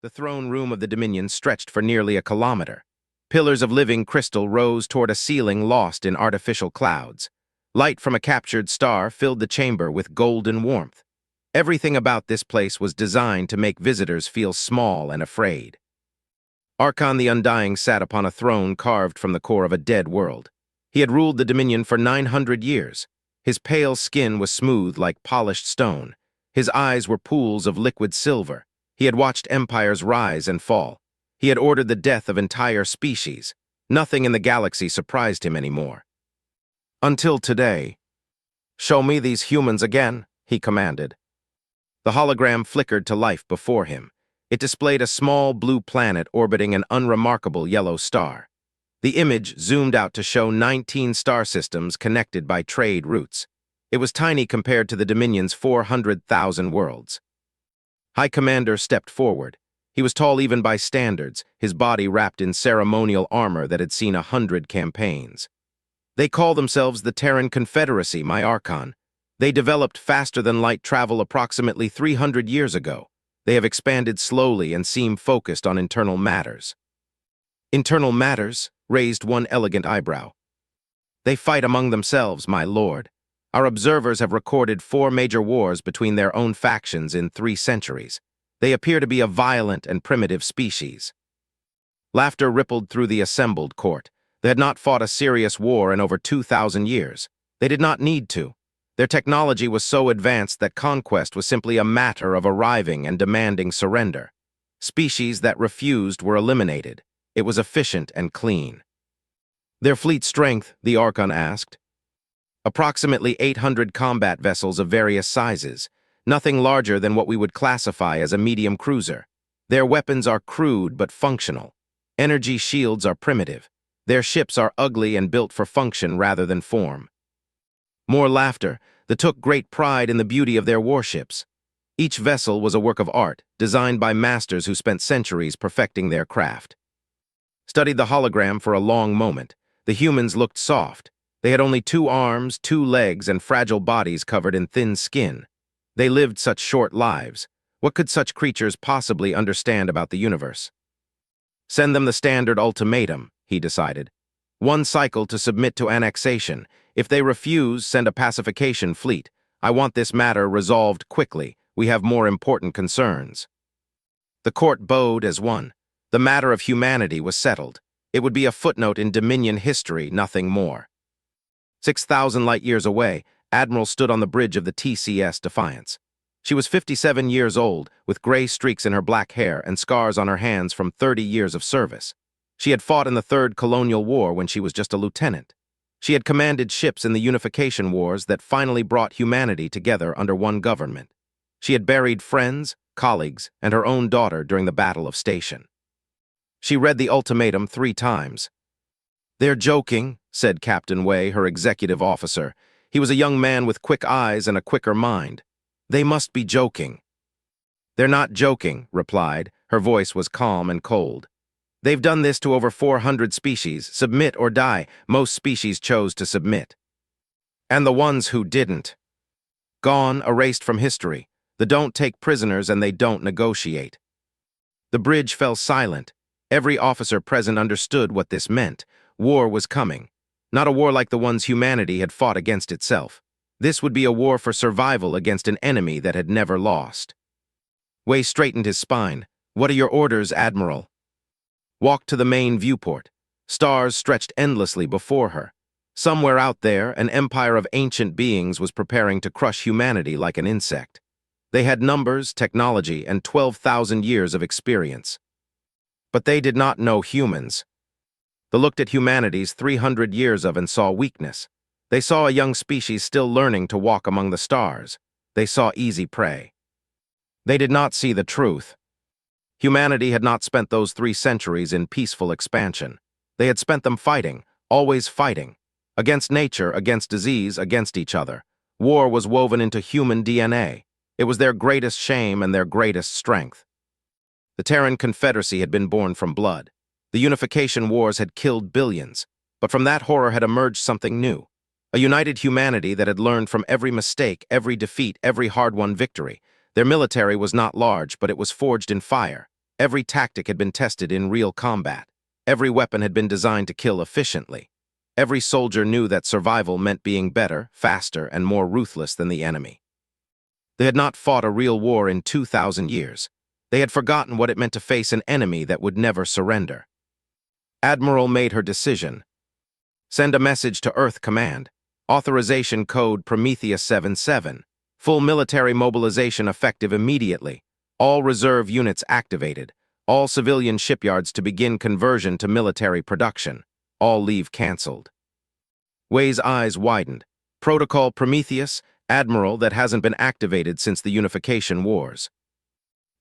The throne room of the Dominion stretched for nearly a kilometer. Pillars of living crystal rose toward a ceiling lost in artificial clouds. Light from a captured star filled the chamber with golden warmth. Everything about this place was designed to make visitors feel small and afraid. Archon the Undying sat upon a throne carved from the core of a dead world. He had ruled the Dominion for 900 years. His pale skin was smooth like polished stone. His eyes were pools of liquid silver. He had watched empires rise and fall. He had ordered the death of entire species. Nothing in the galaxy surprised him anymore. Until today. "Show me these humans again," he commanded. The hologram flickered to life before him. It displayed a small blue planet orbiting an unremarkable yellow star. The image zoomed out to show 19 star systems connected by trade routes. It was tiny compared to the Dominion's 400,000 worlds. High Commander stepped forward. He was tall even by standards, his body wrapped in ceremonial armor that had seen 100 campaigns. "They call themselves the Terran Confederacy, my Archon. They developed faster-than-light travel approximately 300 years ago. They have expanded slowly and seem focused on internal matters." "Internal matters?" raised one elegant eyebrow. "They fight among themselves, my lord. Our observers have recorded 4 major wars between their own factions in 3 centuries. They appear to be a violent and primitive species." Laughter rippled through the assembled court. They had not fought a serious war in over 2,000 years. They did not need to. Their technology was so advanced that conquest was simply a matter of arriving and demanding surrender. Species that refused were eliminated. It was efficient and clean. "Their fleet strength?" the Archon asked. "Approximately 800 combat vessels of various sizes, nothing larger than what we would classify as a medium cruiser. Their weapons are crude but functional. Energy shields are primitive. Their ships are ugly and built for function rather than form." More laughter. They took great pride in the beauty of their warships. Each vessel was a work of art, designed by masters who spent centuries perfecting their craft. Studied the hologram for a long moment. The humans looked soft. They had only 2 arms, 2 legs, and fragile bodies covered in thin skin. They lived such short lives. What could such creatures possibly understand about the universe? "Send them the standard ultimatum," he decided. "1 cycle to submit to annexation. If they refuse, send a pacification fleet. I want this matter resolved quickly. We have more important concerns." The court bowed as one. The matter of humanity was settled. It would be a footnote in Dominion history, nothing more. 6,000 light-years away, Admiral stood on the bridge of the TCS Defiance. She was 57 years old, with gray streaks in her black hair and scars on her hands from 30 years of service. She had fought in the Third Colonial War when she was just a lieutenant. She had commanded ships in the unification wars that finally brought humanity together under one government. She had buried friends, colleagues, and her own daughter during the Battle of Station. She read the ultimatum 3 times. "They're joking," said Captain Wei, her executive officer. He was a young man with quick eyes and a quicker mind. "They must be joking." "They're not joking," replied. Her voice was calm and cold. "They've done this to over 400 species. Submit or die. Most species chose to submit. And the ones who didn't. Gone, erased from history. They don't take prisoners and they don't negotiate." The bridge fell silent. Every officer present understood what this meant. War was coming. Not a war like the ones humanity had fought against itself. This would be a war for survival against an enemy that had never lost. Wei straightened his spine. "What are your orders, Admiral?" Walked to the main viewport. Stars stretched endlessly before her. Somewhere out there, an empire of ancient beings was preparing to crush humanity like an insect. They had numbers, technology, and 12,000 years of experience. But they did not know humans. They looked at humanity's 300 years of and saw weakness. They saw a young species still learning to walk among the stars. They saw easy prey. They did not see the truth. Humanity had not spent those 3 centuries in peaceful expansion. They had spent them fighting, always fighting. Against nature, against disease, against each other. War was woven into human DNA. It was their greatest shame and their greatest strength. The Terran Confederacy had been born from blood. The unification wars had killed billions, but from that horror had emerged something new. A united humanity that had learned from every mistake, every defeat, every hard-won victory. Their military was not large, but it was forged in fire. Every tactic had been tested in real combat. Every weapon had been designed to kill efficiently. Every soldier knew that survival meant being better, faster, and more ruthless than the enemy. They had not fought a real war in 2,000 years. They had forgotten what it meant to face an enemy that would never surrender. Admiral made her decision. Send a message to Earth Command. Authorization code Prometheus 77. Full military mobilization effective immediately. All reserve units activated. All civilian shipyards to begin conversion to military production. All leave cancelled. Wei's eyes widened. Protocol Prometheus, Admiral that hasn't been activated since the Unification Wars.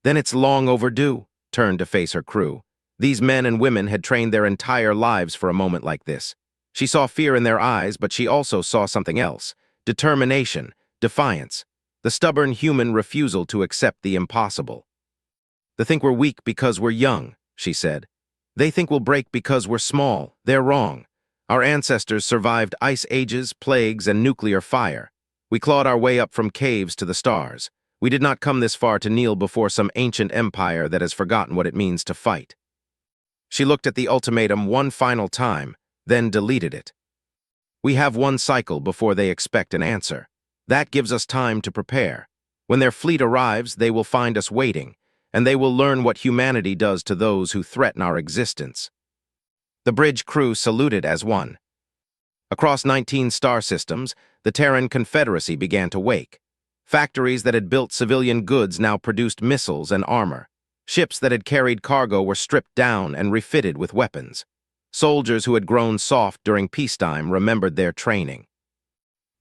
Then it's long overdue, turned to face her crew. These men and women had trained their entire lives for a moment like this. She saw fear in their eyes, but she also saw something else. Determination, defiance, the stubborn human refusal to accept the impossible. They think we're weak because we're young, she said. They think we'll break because we're small. They're wrong. Our ancestors survived ice ages, plagues, and nuclear fire. We clawed our way up from caves to the stars. We did not come this far to kneel before some ancient empire that has forgotten what it means to fight. She looked at the ultimatum one final time, then deleted it. We have one cycle before they expect an answer. That gives us time to prepare. When their fleet arrives, they will find us waiting, and they will learn what humanity does to those who threaten our existence. The bridge crew saluted as one. Across 19 star systems, the Terran Confederacy began to wake. Factories that had built civilian goods now produced missiles and armor. Ships that had carried cargo were stripped down and refitted with weapons. Soldiers who had grown soft during peacetime remembered their training.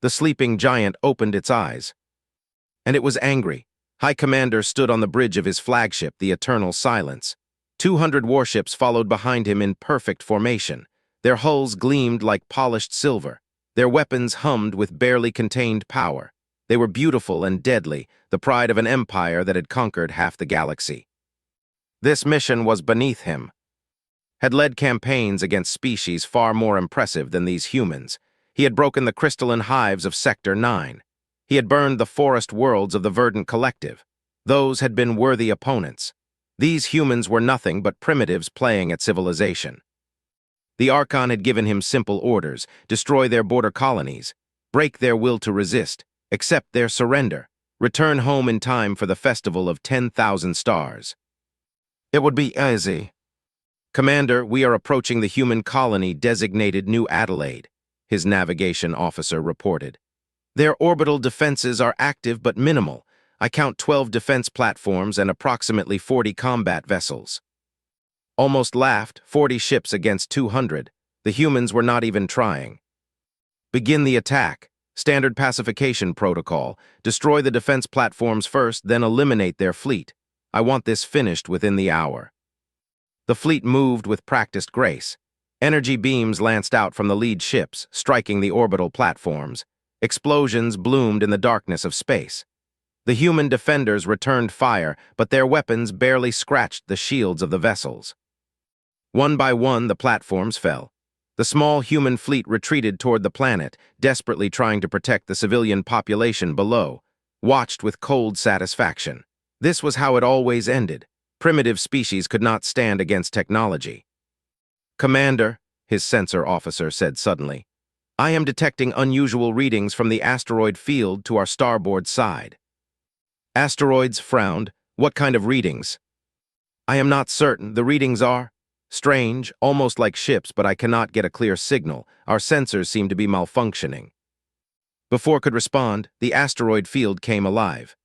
The sleeping giant opened its eyes. And it was angry. High Commander stood on the bridge of his flagship, the Eternal Silence. 200 warships followed behind him in perfect formation. Their hulls gleamed like polished silver. Their weapons hummed with barely contained power. They were beautiful and deadly, the pride of an empire that had conquered half the galaxy. This mission was beneath him. Had led campaigns against species far more impressive than these humans. He had broken the crystalline hives of Sector 9. He had burned the forest worlds of the Verdant Collective. Those had been worthy opponents. These humans were nothing but primitives playing at civilization. The Archon had given him simple orders: destroy their border colonies, break their will to resist, accept their surrender, return home in time for the festival of 10,000 stars. It would be easy. Commander, we are approaching the human colony designated New Adelaide, his navigation officer reported. Their orbital defenses are active but minimal. I count 12 defense platforms and approximately 40 combat vessels. Almost laughed, 40 ships against 200. The humans were not even trying. Begin the attack. Standard pacification protocol. Destroy the defense platforms first, then eliminate their fleet. I want this finished within the hour. The fleet moved with practiced grace. Energy beams lanced out from the lead ships, striking the orbital platforms. Explosions bloomed in the darkness of space. The human defenders returned fire, but their weapons barely scratched the shields of the vessels. One by one, the platforms fell. The small human fleet retreated toward the planet, desperately trying to protect the civilian population below, watched with cold satisfaction. This was how it always ended. Primitive species could not stand against technology. Commander, his sensor officer said suddenly, I am detecting unusual readings from the asteroid field to our starboard side. Asteroids frowned. What kind of readings? I am not certain. The readings are strange, almost like ships, but I cannot get a clear signal. Our sensors seem to be malfunctioning. Before could respond, the asteroid field came alive.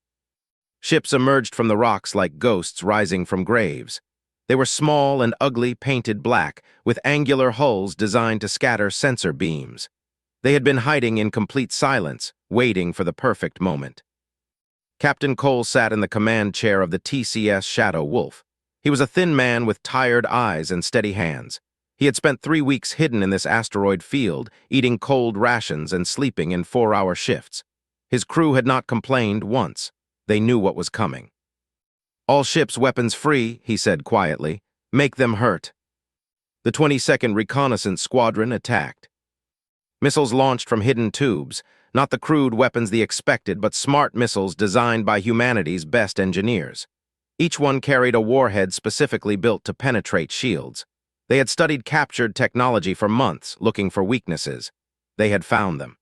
Ships emerged from the rocks like ghosts rising from graves. They were small and ugly, painted black, with angular hulls designed to scatter sensor beams. They had been hiding in complete silence, waiting for the perfect moment. Captain Cole sat in the command chair of the TCS Shadow Wolf. He was a thin man with tired eyes and steady hands. He had spent 3 weeks hidden in this asteroid field, eating cold rations and sleeping in 4-hour shifts. His crew had not complained once. They knew what was coming. All ships weapons free, he said quietly. Make them hurt. The 22nd Reconnaissance Squadron attacked. Missiles launched from hidden tubes, not the crude weapons they expected, but smart missiles designed by humanity's best engineers. Each one carried a warhead specifically built to penetrate shields. They had studied captured technology for months, looking for weaknesses. They had found them.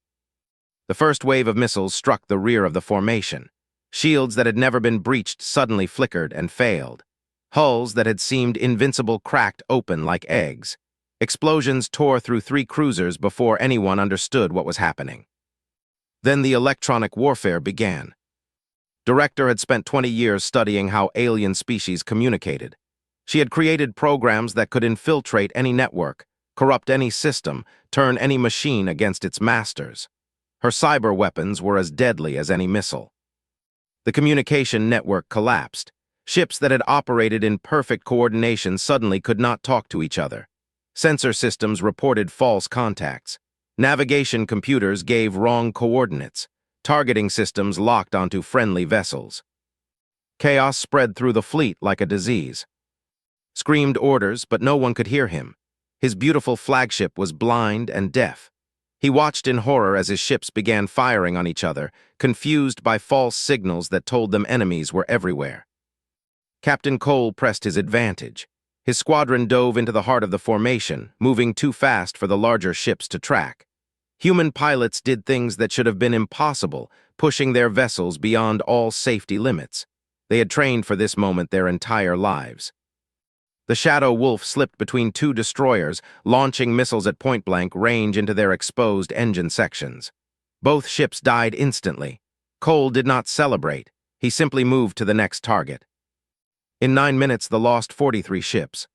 The first wave of missiles struck the rear of the formation. Shields that had never been breached suddenly flickered and failed. Hulls that had seemed invincible cracked open like eggs. Explosions tore through 3 cruisers before anyone understood what was happening. Then the electronic warfare began. Director had spent 20 years studying how alien species communicated. She had created programs that could infiltrate any network, corrupt any system, turn any machine against its masters. Her cyber weapons were as deadly as any missile. The communication network collapsed. Ships that had operated in perfect coordination suddenly could not talk to each other. Sensor systems reported false contacts. Navigation computers gave wrong coordinates. Targeting systems locked onto friendly vessels. Chaos spread through the fleet like a disease. Screamed orders, but no one could hear him. His beautiful flagship was blind and deaf. He watched in horror as his ships began firing on each other, confused by false signals that told them enemies were everywhere. Captain Cole pressed his advantage. His squadron dove into the heart of the formation, moving too fast for the larger ships to track. Human pilots did things that should have been impossible, pushing their vessels beyond all safety limits. They had trained for this moment their entire lives. The Shadow Wolf slipped between 2 destroyers, launching missiles at point-blank range into their exposed engine sections. Both ships died instantly. Cole did not celebrate. He simply moved to the next target. In 9 minutes, the lost 43 ships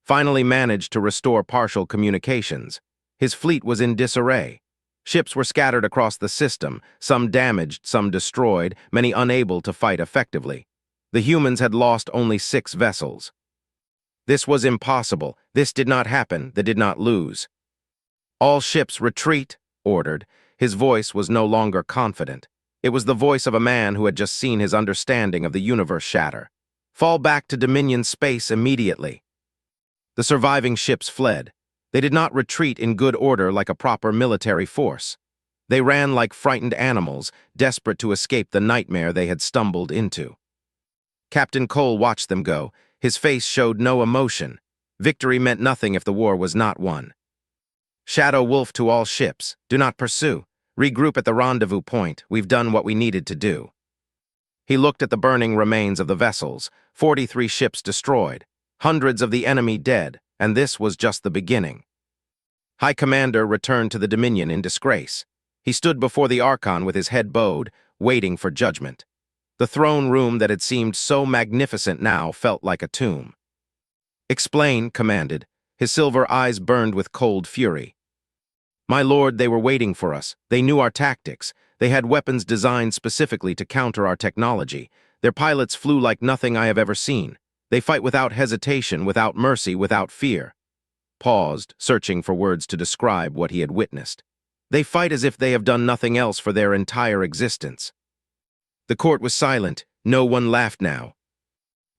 finally managed to restore partial communications. His fleet was in disarray. Ships were scattered across the system, some damaged, some destroyed, many unable to fight effectively. The humans had lost only 6 vessels. This was impossible. This did not happen. They did not lose. All ships retreat, ordered. His voice was no longer confident. It was the voice of a man who had just seen his understanding of the universe shatter. Fall back to Dominion space immediately. The surviving ships fled. They did not retreat in good order like a proper military force. They ran like frightened animals, desperate to escape the nightmare they had stumbled into. Captain Cole watched them go. His face showed no emotion. Victory meant nothing if the war was not won. Shadow Wolf to all ships, do not pursue. Regroup at the rendezvous point. We've done what we needed to do. He looked at the burning remains of the vessels, 43 ships destroyed, hundreds of the enemy dead, and this was just the beginning. High Commander returned to the Dominion in disgrace. He stood before the Archon with his head bowed, waiting for judgment. The throne room that had seemed so magnificent now felt like a tomb. Explain, commanded. His silver eyes burned with cold fury. My lord, they were waiting for us. They knew our tactics. They had weapons designed specifically to counter our technology. Their pilots flew like nothing I have ever seen. They fight without hesitation, without mercy, without fear. Paused, searching for words to describe what he had witnessed. They fight as if they have done nothing else for their entire existence. The court was silent. No one laughed now.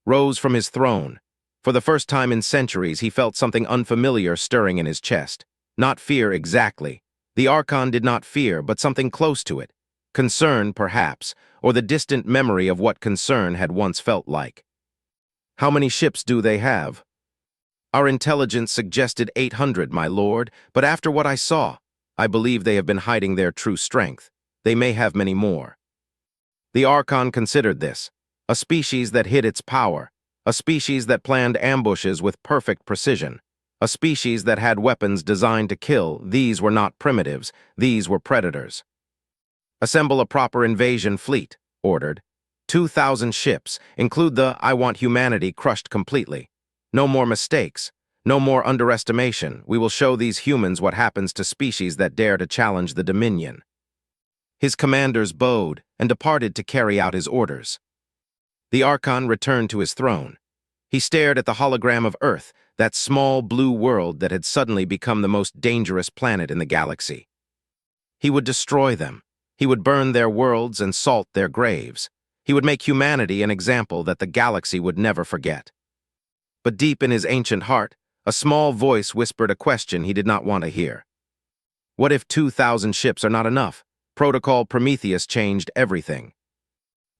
Rose from his throne. For the first time in centuries, he felt something unfamiliar stirring in his chest. Not fear exactly. The Archon did not fear, but something close to it. Concern, perhaps, or the distant memory of what concern had once felt like. How many ships do they have? Our intelligence suggested 800, my lord, but after what I saw, I believe they have been hiding their true strength. They may have many more. The Archon considered this. A species that hid its power. A species that planned ambushes with perfect precision. A species that had weapons designed to kill. These were not primitives. These were predators. Assemble a proper invasion fleet, ordered. 2,000 ships, include the I want humanity crushed completely. No more mistakes. No more underestimation. We will show these humans what happens to species that dare to challenge the Dominion. His commanders bowed and departed to carry out his orders. The Archon returned to his throne. He stared at the hologram of Earth, that small blue world that had suddenly become the most dangerous planet in the galaxy. He would destroy them. He would burn their worlds and salt their graves. He would make humanity an example that the galaxy would never forget. But deep in his ancient heart, a small voice whispered a question he did not want to hear. What if 2,000 ships are not enough? Protocol Prometheus changed everything.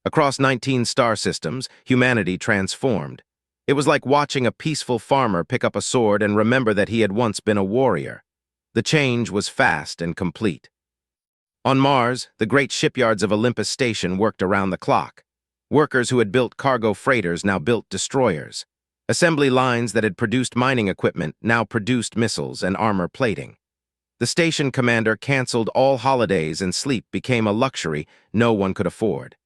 Across 19 star systems, humanity transformed. It was like watching a peaceful farmer pick up a sword and remember that he had once been a warrior. The change was fast and complete. On Mars, the great shipyards of Olympus Station worked around the clock. Workers who had built cargo freighters now built destroyers. Assembly lines that had produced mining equipment now produced missiles and armor plating. The station commander canceled all holidays and sleep became a luxury no one could afford.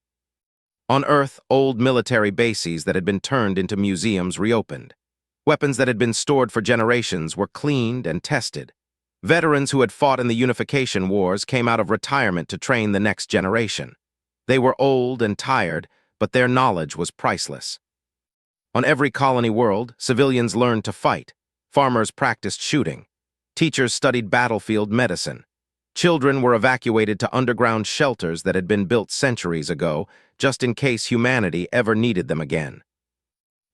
On Earth, old military bases that had been turned into museums reopened. Weapons that had been stored for generations were cleaned and tested. Veterans who had fought in the unification wars came out of retirement to train the next generation. They were old and tired, but their knowledge was priceless. On every colony world, civilians learned to fight. Farmers practiced shooting. Teachers studied battlefield medicine. Children were evacuated to underground shelters that had been built centuries ago, just in case humanity ever needed them again.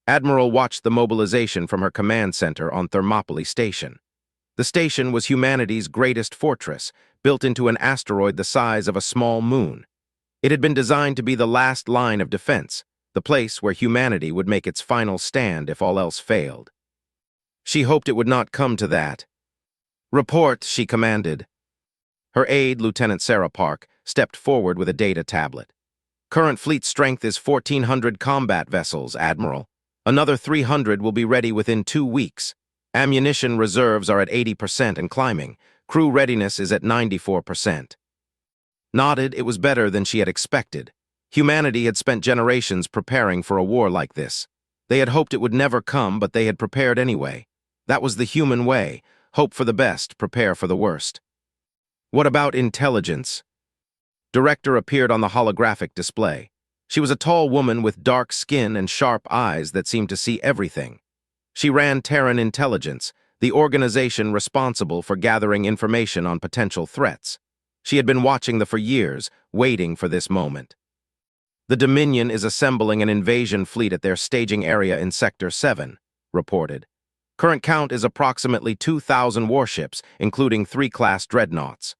Admiral watched the mobilization from her command center on Thermopylae Station. The station was humanity's greatest fortress, built into an asteroid the size of a small moon. It had been designed to be the last line of defense, the place where humanity would make its final stand if all else failed. She hoped it would not come to that. "Report," she commanded. Her aide, Lieutenant Sarah Park, stepped forward with a data tablet. "Current fleet strength is 1,400 combat vessels, Admiral. Another 300 will be ready within 2 weeks. Ammunition reserves are at 80% and climbing. Crew readiness is at 94%. Nodded, it was better than she had expected. Humanity had spent generations preparing for a war like this. They had hoped it would never come, but they had prepared anyway. That was the human way. Hope for the best, prepare for the worst. "What about intelligence?" Director appeared on the holographic display. She was a tall woman with dark skin and sharp eyes that seemed to see everything. She ran Terran Intelligence, the organization responsible for gathering information on potential threats. She had been watching them for years, waiting for this moment. "The Dominion is assembling an invasion fleet at their staging area in Sector 7, reported. Current count is approximately 2,000 warships, including 3 class dreadnoughts.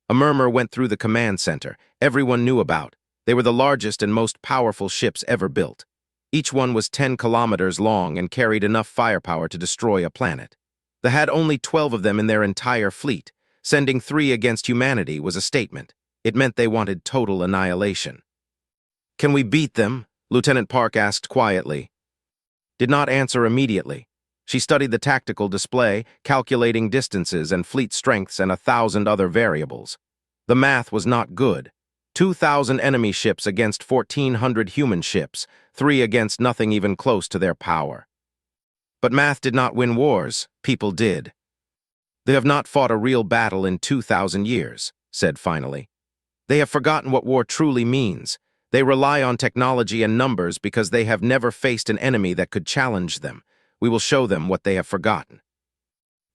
A murmur went through the command center. Everyone knew about. They were the largest and most powerful ships ever built. Each one was 10 kilometers long and carried enough firepower to destroy a planet. They had only 12 of them in their entire fleet. Sending 3 against humanity was a statement. It meant they wanted total annihilation. "Can we beat them?" Lieutenant Park asked quietly. Did not answer immediately. She studied the tactical display, calculating distances and fleet strengths and 1,000 other variables. The math was not good. 2,000 enemy ships against 1,400 human ships, 3 against nothing even close to their power. But math did not win wars, people did. "They have not fought a real battle in 2,000 years, said finally. "They have forgotten what war truly means. They rely on technology and numbers because they have never faced an enemy that could challenge them. We will show them what they have forgotten."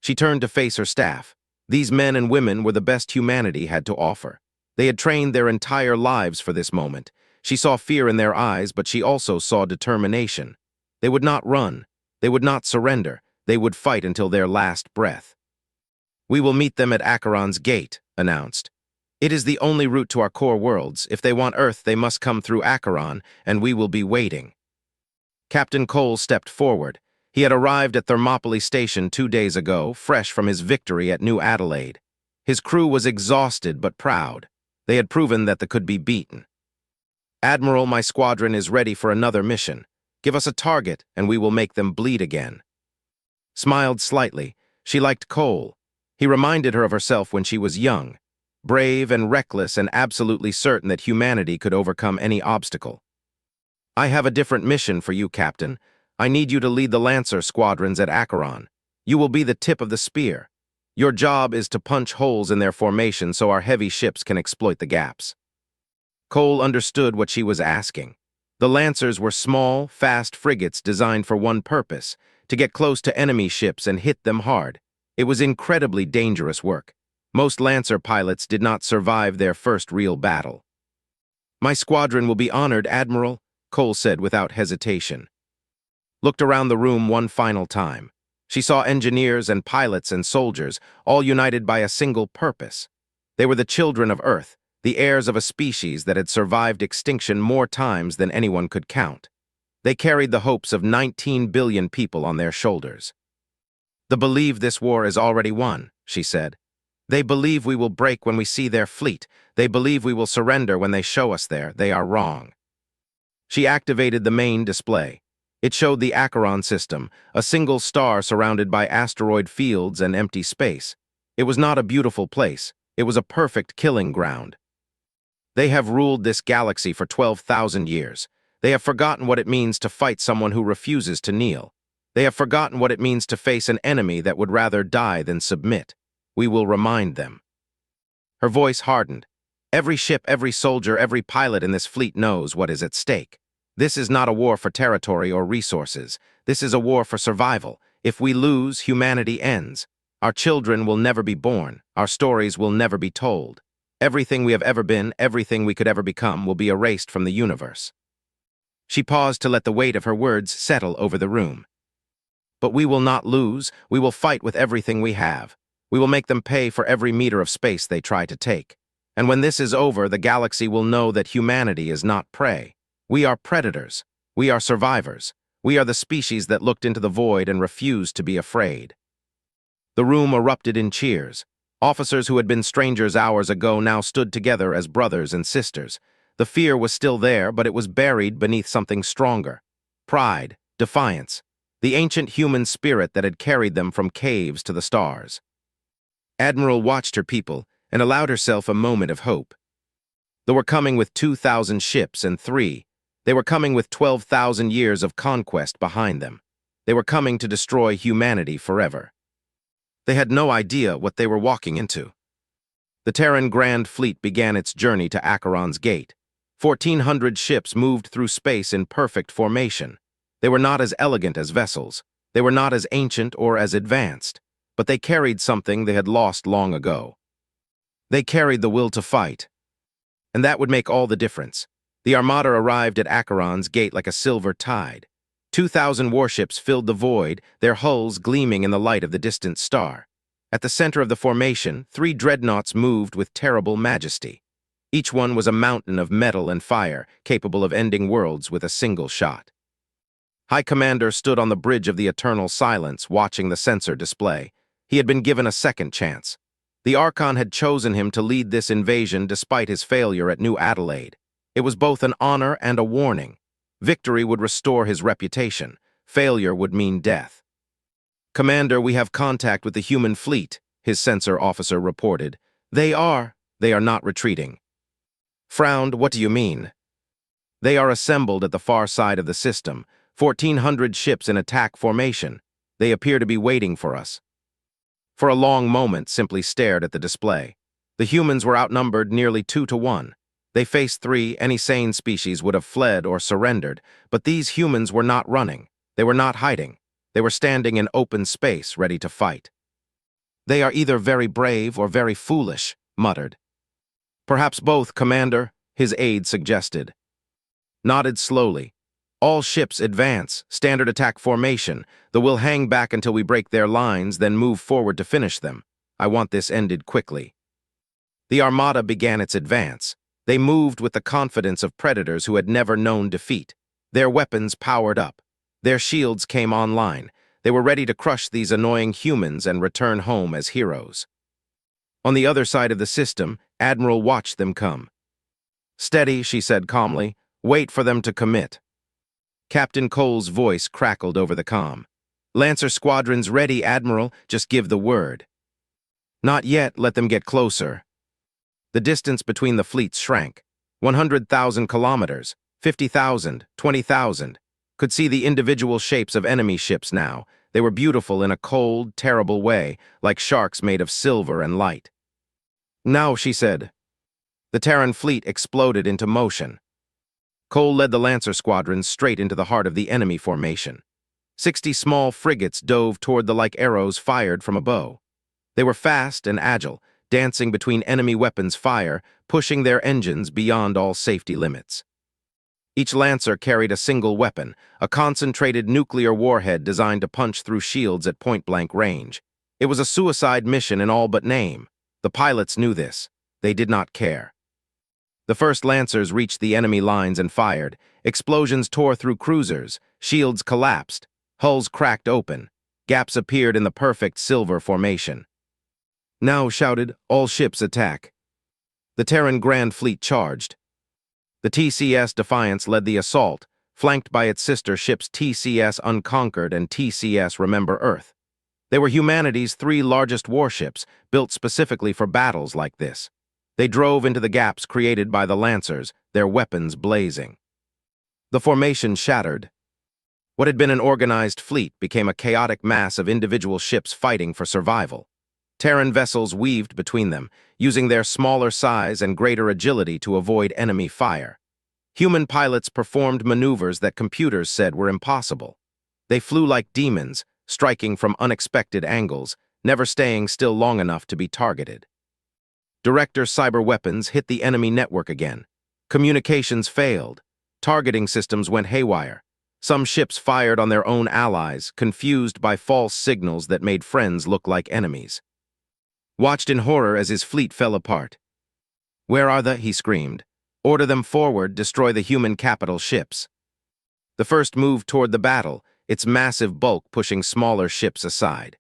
She turned to face her staff. These men and women were the best humanity had to offer. They had trained their entire lives for this moment. She saw fear in their eyes, but she also saw determination. They would not run. They would not surrender. They would fight until their last breath. "We will meet them at Acheron's gate," announced. "It is the only route to our core worlds. If they want Earth, they must come through Acheron, and we will be waiting." Captain Cole stepped forward. He had arrived at Thermopylae Station 2 days ago, fresh from his victory at New Adelaide. His crew was exhausted but proud. They had proven that they could be beaten. "Admiral, my squadron is ready for another mission. Give us a target, and we will make them bleed again." Smiled slightly. She liked Cole. He reminded her of herself when she was young, brave and reckless and absolutely certain that humanity could overcome any obstacle. "I have a different mission for you, Captain. I need you to lead the Lancer squadrons at Acheron. You will be the tip of the spear. Your job is to punch holes in their formation so our heavy ships can exploit the gaps." Cole understood what she was asking. The Lancers were small, fast frigates designed for one purpose, to get close to enemy ships and hit them hard. It was incredibly dangerous work. Most Lancer pilots did not survive their first real battle. "My squadron will be honored, Admiral," Cole said without hesitation. Looked around the room one final time. She saw engineers and pilots and soldiers, all united by a single purpose. They were the children of Earth. the heirs of a species that had survived extinction more times than anyone could count. They carried the hopes of 19 billion people on their shoulders. "They believe this war is already won," she said. "They believe we will break when we see their fleet. They believe we will surrender when they show us there. They are wrong." She activated the main display. It showed the Acheron system, a single star surrounded by asteroid fields and empty space. It was not a beautiful place. It was a perfect killing ground. "They have ruled this galaxy for 12,000 years. They have forgotten what it means to fight someone who refuses to kneel. They have forgotten what it means to face an enemy that would rather die than submit. We will remind them." Her voice hardened. "Every ship, every soldier, every pilot in this fleet knows what is at stake. This is not a war for territory or resources. This is a war for survival. If we lose, humanity ends. Our children will never be born. Our stories will never be told. Everything we have ever been, everything we could ever become, will be erased from the universe." She paused to let the weight of her words settle over the room. "But we will not lose. We will fight with everything we have. We will make them pay for every meter of space they try to take. And when this is over, the galaxy will know that humanity is not prey. We are predators. We are survivors. We are the species that looked into the void and refused to be afraid." The room erupted in cheers. Officers who had been strangers hours ago now stood together as brothers and sisters. The fear was still there, but it was buried beneath something stronger. Pride, defiance, the ancient human spirit that had carried them from caves to the stars. Admiral watched her people and allowed herself a moment of hope. They were coming with 2,000 ships and they were coming with 12,000 years of conquest behind them. They were coming to destroy humanity forever. They had no idea what they were walking into. The Terran Grand Fleet began its journey to Acheron's gate. 1,400 ships moved through space in perfect formation. They were not as elegant as vessels. They were not as ancient or as advanced. But they carried something they had lost long ago. They carried the will to fight. And that would make all the difference. The armada arrived at Acheron's gate like a silver tide. 2,000 warships filled the void, their hulls gleaming in the light of the distant star. At the center of the formation, 3 dreadnoughts moved with terrible majesty. Each one was a mountain of metal and fire, capable of ending worlds with a single shot. High Commander stood on the bridge of the Eternal Silence, watching the sensor display. He had been given a second chance. The Archon had chosen him to lead this invasion despite his failure at New Adelaide. It was both an honor and a warning. Victory would restore his reputation. Failure would mean death. "Commander, we have contact with the human fleet," his sensor officer reported. They are not retreating." Frowned, "What do you mean?" "They are assembled at the far side of the system, 1,400 ships in attack formation. They appear to be waiting for us." For a long moment, simply stared at the display. The humans were outnumbered nearly 2 to 1. They faced 3, any sane species would have fled or surrendered, but these humans were not running. They were not hiding. They were standing in open space, ready to fight. "They are either very brave or very foolish," muttered. "Perhaps both, Commander," his aide suggested. Nodded slowly. "All ships advance, standard attack formation. The will hang back until we break their lines, then move forward to finish them. I want this ended quickly." The armada began its advance. They moved with the confidence of predators who had never known defeat. Their weapons powered up. Their shields came online. They were ready to crush these annoying humans and return home as heroes. On the other side of the system, Admiral watched them come. "Steady," she said calmly. "Wait for them to commit." Captain Cole's voice crackled over the comm. "Lancer squadrons ready, Admiral. Just give the word." "Not yet. Let them get closer." The distance between the fleets shrank. 100,000 kilometers, 50,000, 20,000. Could see the individual shapes of enemy ships now. They were beautiful in a cold, terrible way, like sharks made of silver and light. "Now," she said. The Terran fleet exploded into motion. Cole led the Lancer squadrons straight into the heart of the enemy formation. 60 small frigates dove toward the like arrows fired from a bow. They were fast and agile, dancing between enemy weapons' fire, pushing their engines beyond all safety limits. Each Lancer carried a single weapon, a concentrated nuclear warhead designed to punch through shields at point-blank range. It was a suicide mission in all but name. The pilots knew this. They did not care. The first Lancers reached the enemy lines and fired. Explosions tore through cruisers, shields collapsed, hulls cracked open, gaps appeared in the perfect silver formation. "Now," shouted, "all ships attack." The Terran Grand Fleet charged. The TCS Defiance led the assault, flanked by its sister ships TCS Unconquered and TCS Remember Earth. They were humanity's three largest warships, built specifically for battles like this. They drove into the gaps created by the Lancers, their weapons blazing. The formation shattered. What had been an organized fleet became a chaotic mass of individual ships fighting for survival. Terran vessels weaved between them, using their smaller size and greater agility to avoid enemy fire. Human pilots performed maneuvers that computers said were impossible. They flew like demons, striking from unexpected angles, never staying still long enough to be targeted. Director cyber weapons hit the enemy network again. Communications failed. Targeting systems went haywire. Some ships fired on their own allies, confused by false signals that made friends look like enemies. Watched in horror as his fleet fell apart. "Where are the?" he screamed. "Order them forward, destroy the human capital ships." The first moved toward the battle, its massive bulk pushing smaller ships aside.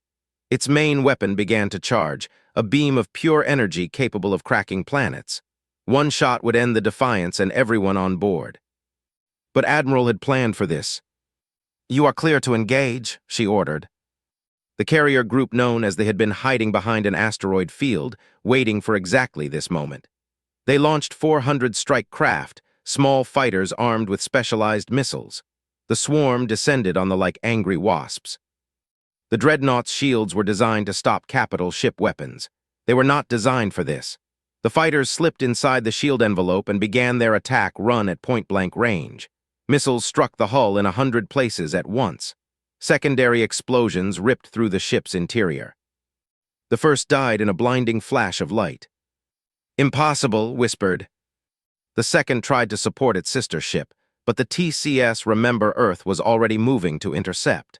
Its main weapon began to charge, a beam of pure energy capable of cracking planets. One shot would end the Defiance and everyone on board. But Admiral had planned for this. "You are clear to engage," she ordered. The carrier group known as they had been hiding behind an asteroid field, waiting for exactly this moment. They launched 400 strike craft, small fighters armed with specialized missiles. The swarm descended on them like angry wasps. The dreadnought's shields were designed to stop capital ship weapons. They were not designed for this. The fighters slipped inside the shield envelope and began their attack run at point-blank range. Missiles struck the hull in 100 places at once. Secondary explosions ripped through the ship's interior. The first died in a blinding flash of light. "Impossible," whispered. The second tried to support its sister ship, but the TCS Remember Earth was already moving to intercept.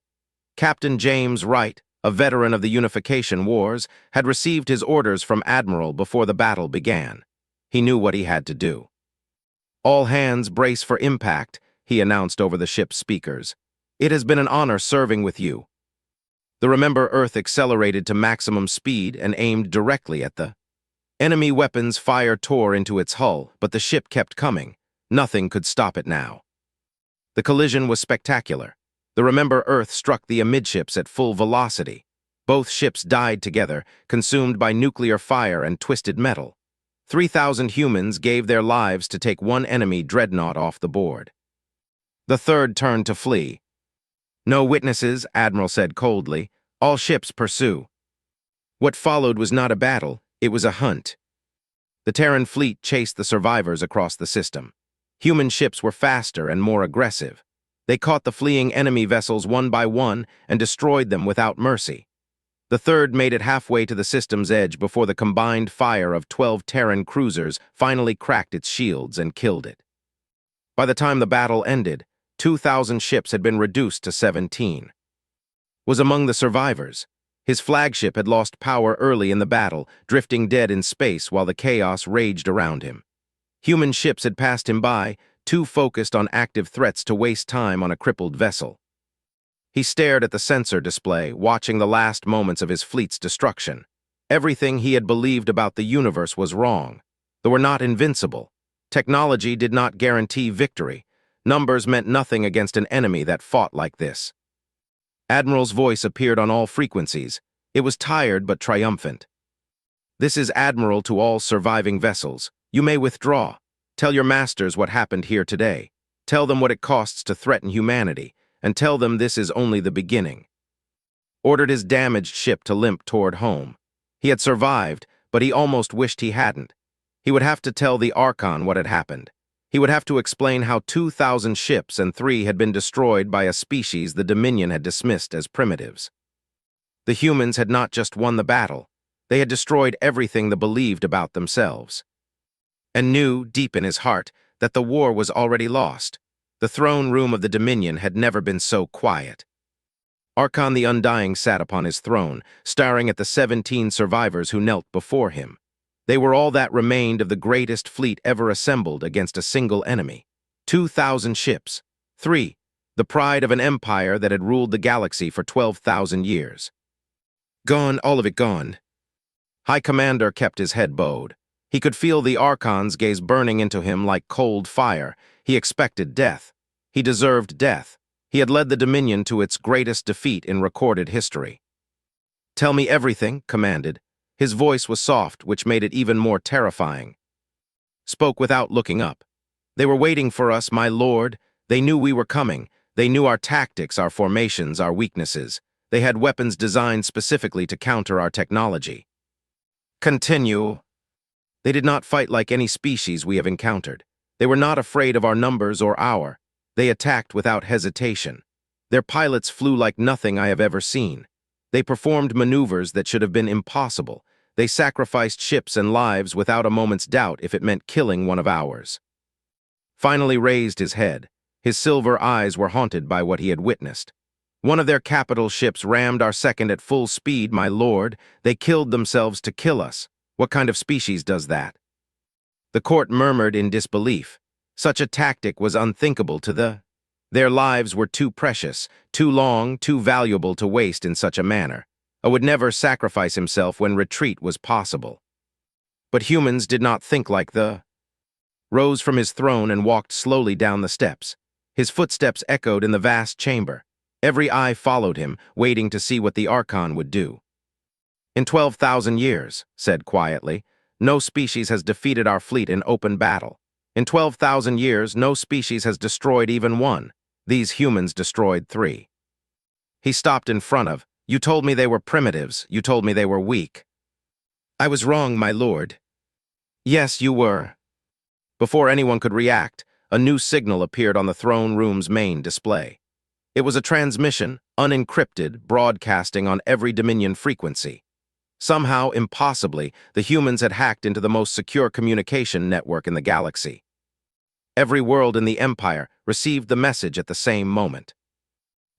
Captain James Wright, a veteran of the Unification Wars, had received his orders from Admiral before the battle began. He knew what he had to do. "All hands brace for impact," he announced over the ship's speakers. "It has been an honor serving with you." The Remember Earth accelerated to maximum speed and aimed directly at the enemy weapons. Fire tore into its hull, but the ship kept coming. Nothing could stop it now. The collision was spectacular. The Remember Earth struck the amidships at full velocity. Both ships died together, consumed by nuclear fire and twisted metal. 3,000 humans gave their lives to take one enemy dreadnought off the board. The third turned to flee. "No witnesses," Admiral said coldly. "All ships pursue." What followed was not a battle, it was a hunt. The Terran fleet chased the survivors across the system. Human ships were faster and more aggressive. They caught the fleeing enemy vessels one by one and destroyed them without mercy. The third made it halfway to the system's edge before the combined fire of 12 Terran cruisers finally cracked its shields and killed it. By the time the battle ended, 2,000 ships had been reduced to 17. Was among the survivors. His flagship had lost power early in the battle, drifting dead in space while the chaos raged around him. Human ships had passed him by, too focused on active threats to waste time on a crippled vessel. He stared at the sensor display, watching the last moments of his fleet's destruction. Everything he had believed about the universe was wrong. They were not invincible. Technology did not guarantee victory. Numbers meant nothing against an enemy that fought like this. Admiral's voice appeared on all frequencies. It was tired but triumphant. "This is Admiral to all surviving vessels. You may withdraw. Tell your masters what happened here today. Tell them what it costs to threaten humanity, and tell them this is only the beginning." Ordered his damaged ship to limp toward home. He had survived, but he almost wished he hadn't. He would have to tell the Archon what had happened. He would have to explain how 2,000 ships and 3 had been destroyed by a species the Dominion had dismissed as primitives. The humans had not just won the battle. They had destroyed everything they believed about themselves. And knew, deep in his heart, that the war was already lost. The throne room of the Dominion had never been so quiet. Archon the Undying sat upon his throne, staring at the 17 survivors who knelt before him. They were all that remained of the greatest fleet ever assembled against a single enemy. 2,000 ships. 3. The pride of an empire that had ruled the galaxy for 12,000 years. Gone, all of it gone. High Commander kept his head bowed. He could feel the Archon's gaze burning into him like cold fire. He expected death. He deserved death. He had led the Dominion to its greatest defeat in recorded history. "Tell me everything," commanded. His voice was soft, which made it even more terrifying. Spoke without looking up. "They were waiting for us, my lord. They knew we were coming. They knew our tactics, our formations, our weaknesses. They had weapons designed specifically to counter our technology." "Continue." "They did not fight like any species we have encountered. They were not afraid of our numbers or our. They attacked without hesitation. Their pilots flew like nothing I have ever seen. They performed maneuvers that should have been impossible. They sacrificed ships and lives without a moment's doubt if it meant killing one of ours." Finally raised his head. His silver eyes were haunted by what he had witnessed. "One of their capital ships rammed our second at full speed, my lord. They killed themselves to kill us. What kind of species does that?" The court murmured in disbelief. Such a tactic was unthinkable to the... Their lives were too precious, too long, too valuable to waste in such a manner. I would never sacrifice himself when retreat was possible. But humans did not think like the... Rose from his throne and walked slowly down the steps. His footsteps echoed in the vast chamber. Every eye followed him, waiting to see what the Archon would do. "In 12,000 years," said quietly, "no species has defeated our fleet in open battle. In 12,000 years, no species has destroyed even one. These humans destroyed 3. He stopped in front of, "You told me they were primitives. You told me they were weak." "I was wrong, my lord." "Yes, you were." Before anyone could react, a new signal appeared on the throne room's main display. It was a transmission, unencrypted, broadcasting on every Dominion frequency. Somehow, impossibly, the humans had hacked into the most secure communication network in the galaxy. Every world in the Empire received the message at the same moment.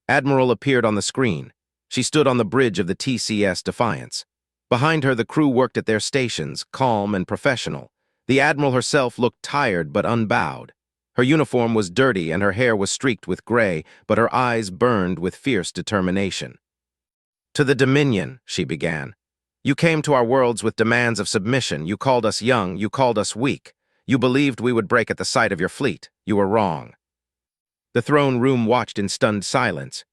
Admiral appeared on the screen. She stood on the bridge of the TCS Defiance. Behind her, the crew worked at their stations, calm and professional. The Admiral herself looked tired but unbowed. Her uniform was dirty and her hair was streaked with gray, but her eyes burned with fierce determination. "To the Dominion," she began. "You came to our worlds with demands of submission. You called us young. You called us weak. You believed we would break at the sight of your fleet. You were wrong." The throne room watched in stunned silence.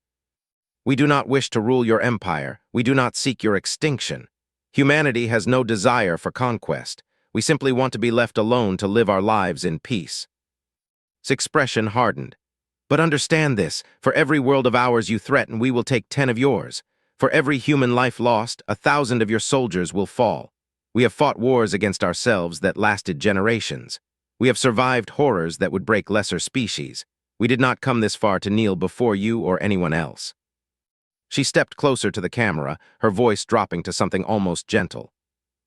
"We do not wish to rule your empire. We do not seek your extinction. Humanity has no desire for conquest. We simply want to be left alone to live our lives in peace." His expression hardened. "But understand this, for every world of ours you threaten, we will take 10 of yours. For every human life lost, 1,000 of your soldiers will fall. We have fought wars against ourselves that lasted generations. We have survived horrors that would break lesser species. We did not come this far to kneel before you or anyone else." She stepped closer to the camera, her voice dropping to something almost gentle.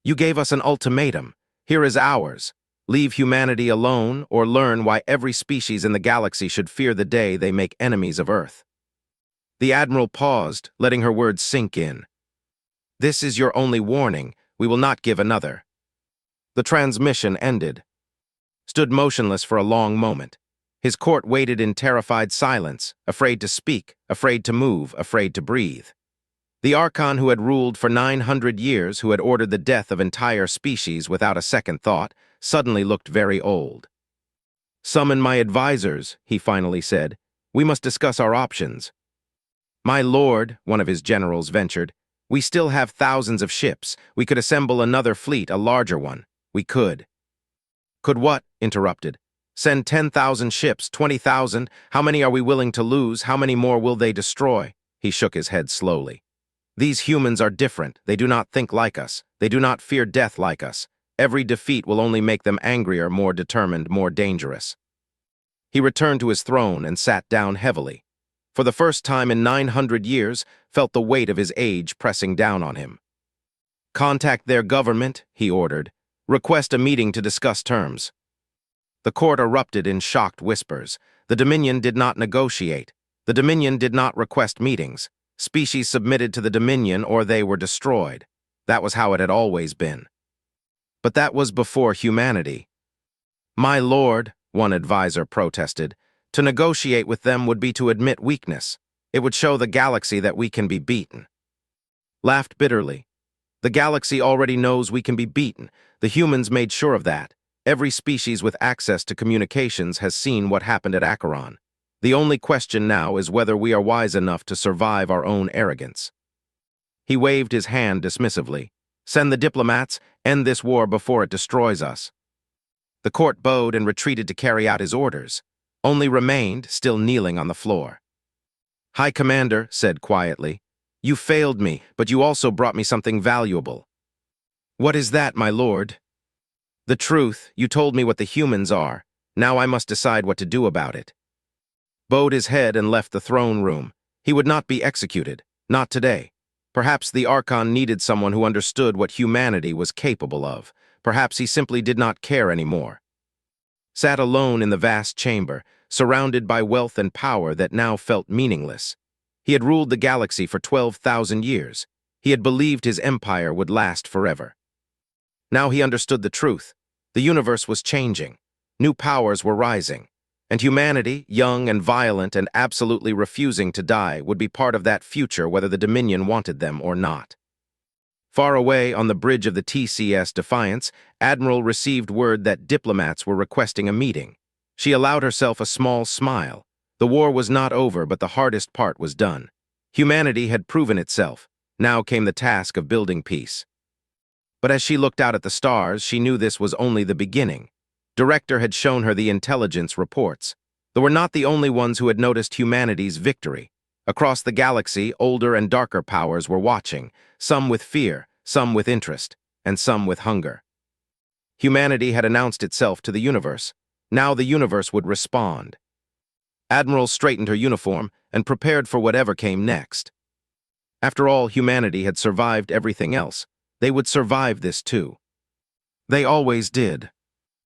"You gave us an ultimatum. Here is ours. Leave humanity alone or learn why every species in the galaxy should fear the day they make enemies of Earth." The Admiral paused, letting her words sink in. "This is your only warning. We will not give another." The transmission ended. Stood motionless for a long moment. His court waited in terrified silence, afraid to speak, afraid to move, afraid to breathe. The Archon who had ruled for 900 years, who had ordered the death of entire species without a second thought, suddenly looked very old. "Summon my advisors," he finally said. "We must discuss our options." "My lord," one of his generals ventured, "we still have thousands of ships. We could assemble another fleet, a larger one. We could." "Could what?" interrupted. "Send 10,000 ships, 20,000. How many are we willing to lose? How many more will they destroy?" He shook his head slowly. "These humans are different. They do not think like us. They do not fear death like us. Every defeat will only make them angrier, more determined, more dangerous." He returned to his throne and sat down heavily. For the first time in 900 years, felt the weight of his age pressing down on him. "Contact their government," he ordered. "Request a meeting to discuss terms." The court erupted in shocked whispers. The Dominion did not negotiate. The Dominion did not request meetings. Species submitted to the Dominion or they were destroyed. That was how it had always been. But that was before humanity. "My lord," one advisor protested, "to negotiate with them would be to admit weakness. It would show the galaxy that we can be beaten." Laughed bitterly. "The galaxy already knows we can be beaten. The humans made sure of that. Every species with access to communications has seen what happened at Acheron. The only question now is whether we are wise enough to survive our own arrogance." He waved his hand dismissively. "Send the diplomats, end this war before it destroys us." The court bowed and retreated to carry out his orders. Only remained, still kneeling on the floor. "High Commander," said quietly, "you failed me, but you also brought me something valuable." "What is that, my lord?" "The truth. You told me what the humans are. Now I must decide what to do about it." Bowed his head and left the throne room. He would not be executed. Not today. Perhaps the Archon needed someone who understood what humanity was capable of. Perhaps he simply did not care anymore. Sat alone in the vast chamber, surrounded by wealth and power that now felt meaningless. He had ruled the galaxy for 12,000 years. He had believed his empire would last forever. Now he understood the truth. The universe was changing. New powers were rising. And humanity, young and violent and absolutely refusing to die, would be part of that future whether the Dominion wanted them or not. Far away on the bridge of the TCS Defiance, Admiral received word that diplomats were requesting a meeting. She allowed herself a small smile. The war was not over, but the hardest part was done. Humanity had proven itself. Now came the task of building peace. But as she looked out at the stars, she knew this was only the beginning. Director had shown her the intelligence reports. They were not the only ones who had noticed humanity's victory. Across the galaxy, older and darker powers were watching, some with fear, some with interest, and some with hunger. Humanity had announced itself to the universe. Now the universe would respond. Admiral straightened her uniform and prepared for whatever came next. After all, humanity had survived everything else. They would survive this too. They always did.